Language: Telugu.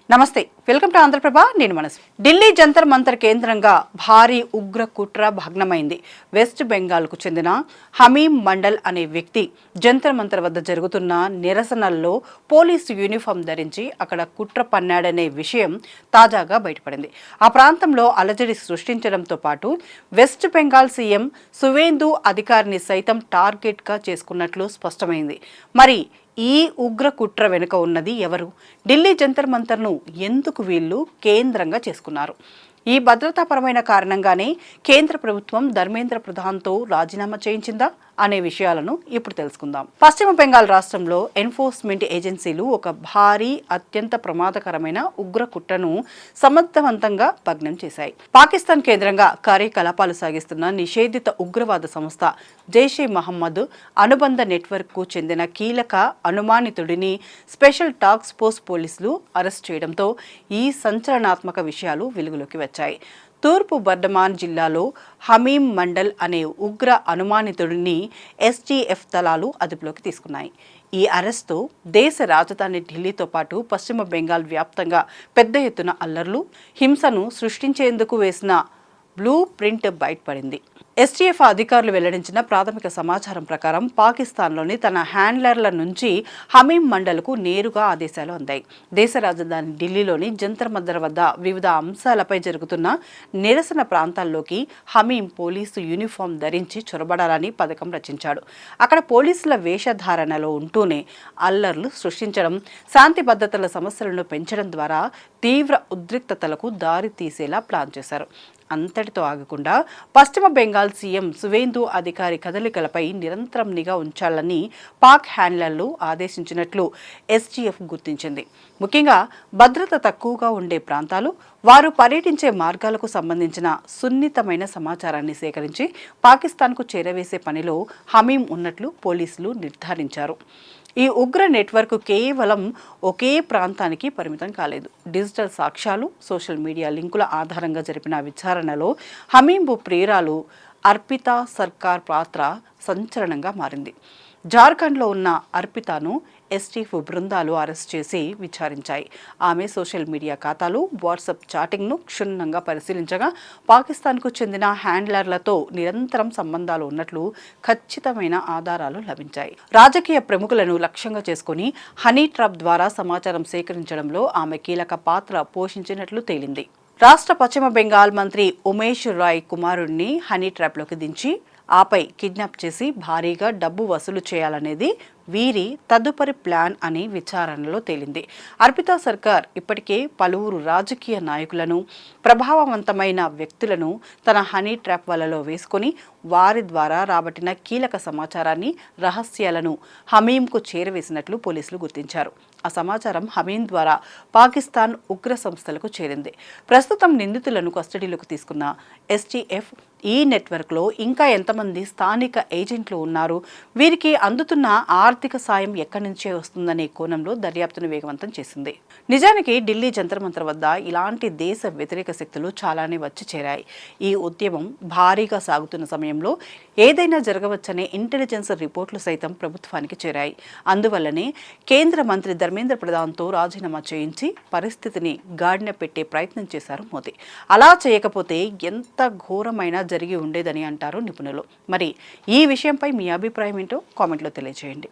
నమస్తే, వెల్కమ్ టు ఆంధ్రప్రభ. నేను మనసు. ఢిల్లీ జంతర్ మంతర్ కేంద్రంగా భారీ ఉగ్ర కుట్ర భగ్నమైంది. వెస్ట్ బెంగాల్కు చెందిన హమీం మండల్ అనే వ్యక్తి జంతర్ మంతర్ వద్ద జరుగుతున్న నిరసనల్లో పోలీసు యూనిఫామ్ ధరించి అక్కడ కుట్ర పన్నాడనే విషయం తాజాగా బయటపడింది. ఆ ప్రాంతంలో అలజడి సృష్టించడంతో పాటు వెస్ట్ బెంగాల్ సీఎం సువేందు అధికారిని సైతం టార్గెట్గా చేసుకున్నట్లు స్పష్టమైంది. మరి ఈ ఉగ్ర కుట్ర వెనుక ఉన్నది ఎవరు? ఢిల్లీ జంతర్ మంతర్ను ఎందుకు వీళ్ళు కేంద్రంగా చేసుకున్నారు? ఈ భద్రతాపరమైన కారణంగానే కేంద్ర ప్రభుత్వం ధర్మేంద్ర ప్రధాన్తో రాజీనామా చేయించిందా అనే విషయాలను ఇప్పుడు తెలుసుకుందాం. పశ్చిమ బెంగాల్ రాష్ట్రంలో ఎన్ఫోర్స్మెంట్ ఏజెన్సీలు ఒక భారీ అత్యంత ప్రమాదకరమైన ఉగ్ర కుట్రను సమర్థవంతంగా భగ్నం చేశాయి. పాకిస్తాన్ కేంద్రంగా కార్యకలాపాలు సాగిస్తున్న నిషేధిత ఉగ్రవాద సంస్థ జైషే మహమ్మద్ అనుబంధ నెట్వర్క్కు చెందిన కీలక అనుమానితుడిని స్పెషల్ టాస్క్ ఫోర్స్ పోలీసులు అరెస్ట్ చేయడంతో ఈ సంచలనాత్మక విషయాలు వెలుగులోకి వచ్చాయి. తూర్పు బర్ధమాన్ జిల్లాలో హమీం మండల్ అనే ఉగ్ర అనుమానితుడిని ఎస్టీఎఫ్ దళాలు అదుపులోకి తీసుకున్నాయి. ఈ అరెస్టు దేశ రాజధాని ఢిల్లీతో పాటు పశ్చిమ బెంగాల్ వ్యాప్తంగా పెద్ద ఎత్తున అల్లర్లు, హింసను సృష్టించేందుకు వేసిన బ్లూ ప్రింట్ బయటపడింది. ఎస్టీఎఫ్ అధికారులు వెల్లడించిన ప్రాథమిక సమాచారం ప్రకారం పాకిస్తాన్లోని తన హ్యాండ్లర్ల నుంచి హమీం మండల్కు నేరుగా ఆదేశాలు అందాయి. దేశ రాజధాని ఢిల్లీలోని జంతర్ మంతర్ వద్ద వివిధ అంశాలపై జరుగుతున్న నిరసన ప్రాంతాల్లోకి హమీం పోలీసు యూనిఫామ్ ధరించి చొరబడాలని పథకం రచించాడు. అక్కడ పోలీసుల వేషధారణలో ఉంటూనే అల్లర్లు సృష్టించడం, శాంతి భద్రతల సమస్యలను పెంచడం ద్వారా తీవ్ర ఉద్రిక్తతలకు దారి తీసేలా ప్లాన్ చేశారు. అంతటితో ఆగకుండా పశ్చిమ బెంగాల్ సీఎం సువేందు అధికారి కదలికలపై నిరంతరం నిఘా ఉంచాలని పాక్ హ్యాండ్లర్లు ఆదేశించినట్లు ఎస్టీఎఫ్ గుర్తించింది. ముఖ్యంగా భద్రత తక్కువగా ఉండే ప్రాంతాలు, వారు పర్యటించే మార్గాలకు సంబంధించిన సున్నితమైన సమాచారాన్ని సేకరించి పాకిస్తాన్కు చేరవేసే పనిలో హమీం ఉన్నట్లు పోలీసులు నిర్ధారించారు. ఈ ఉగ్ర నెట్వర్క్ కేవలం ఒకే ప్రాంతానికి పరిమితం కాలేదు. డిజిటల్ సాక్ష్యాలు, సోషల్ మీడియా లింకుల ఆధారంగా జరిపిన విచారణలో హమీంబు ప్రియురాలు అర్పితా సర్కార్ పాత్ర సంచలనంగా మారింది. జార్ఖండ్లో ఉన్న అర్పితాను ఎస్టీఎఫ్ బృందాలు అరెస్ట్ చేసి విచారించాయి. ఆమె సోషల్ మీడియా ఖాతాలు, వాట్సాప్ చాటింగ్ను క్షుణ్ణంగా పరిశీలించగా పాకిస్తాన్కు చెందిన హ్యాండ్లర్లతో నిరంతరం సంబంధాలు ఉన్నట్లు ఖచ్చితమైన ఆధారాలు లభించాయి. రాజకీయ ప్రముఖులను లక్ష్యంగా చేసుకుని హనీ ట్రాప్ ద్వారా సమాచారం సేకరించడంలో ఆమె కీలక పాత్ర పోషించినట్లు తేలింది. రాష్ట్ర పశ్చిమ బెంగాల్ మంత్రి ఉమేష్ రాయ్ కుమారుడిని హనీ ట్రాప్లోకి దించి ఆపై కిడ్నాప్ చేసి భారీగా డబ్బు వసూలు చేయాలనేది వీరి తదుపరి ప్లాన్ అని విచారణలో తేలింది. అర్పితా సర్కార్ ఇప్పటికే పలువురు రాజకీయ నాయకులను, ప్రభావవంతమైన వ్యక్తులను తన హనీ ట్రాప్ వలలో వేసుకొని వారి ద్వారా రాబట్టిన కీలక సమాచారాన్ని, రహస్యాలను హమీంకు చేరవేసినట్లు పోలీసులు గుర్తించారు. ఆ సమాచారం హమీం ద్వారా పాకిస్తాన్ ఉగ్ర సంస్థలకు చేరింది. ప్రస్తుతం నిందితులను కస్టడీలోకి తీసుకున్న ఎస్టీఎఫ్ ఈ నెట్వర్క్లో ఇంకా ఎంతమంది స్థానిక ఏజెంట్లు ఉన్నారు, వీరికి అందుతున్న ఆర్థిక సాయం ఎక్కడి నుంచే వస్తుందనే కోణంలో దర్యాప్తును వేగవంతం చేసింది. నిజానికి ఢిల్లీ జంతర్ మంతర్ వద్ద ఇలాంటి దేశ వ్యతిరేక శక్తులు చాలానే వచ్చి చేరాయి. ఈ ఉద్యమం భారీగా సాగుతున్న సమయంలో ఏదైనా జరగవచ్చనే ఇంటెలిజెన్స్ రిపోర్టులు సైతం ప్రభుత్వానికి చేరాయి. అందువల్లనే కేంద్ర మంత్రి ధర్మేంద్ర ప్రధాన్తో రాజీనామా చేయించి పరిస్థితిని గాడిన పెట్టే ప్రయత్నం చేశారు మోదీ. అలా చేయకపోతే ఎంత ఘోరమైన జరిగి ఉండేదని అంటారు నిపుణులు. మరి ఈ విషయంపై మీ అభిప్రాయం ఏంటో కామెంట్లో తెలియజేయండి.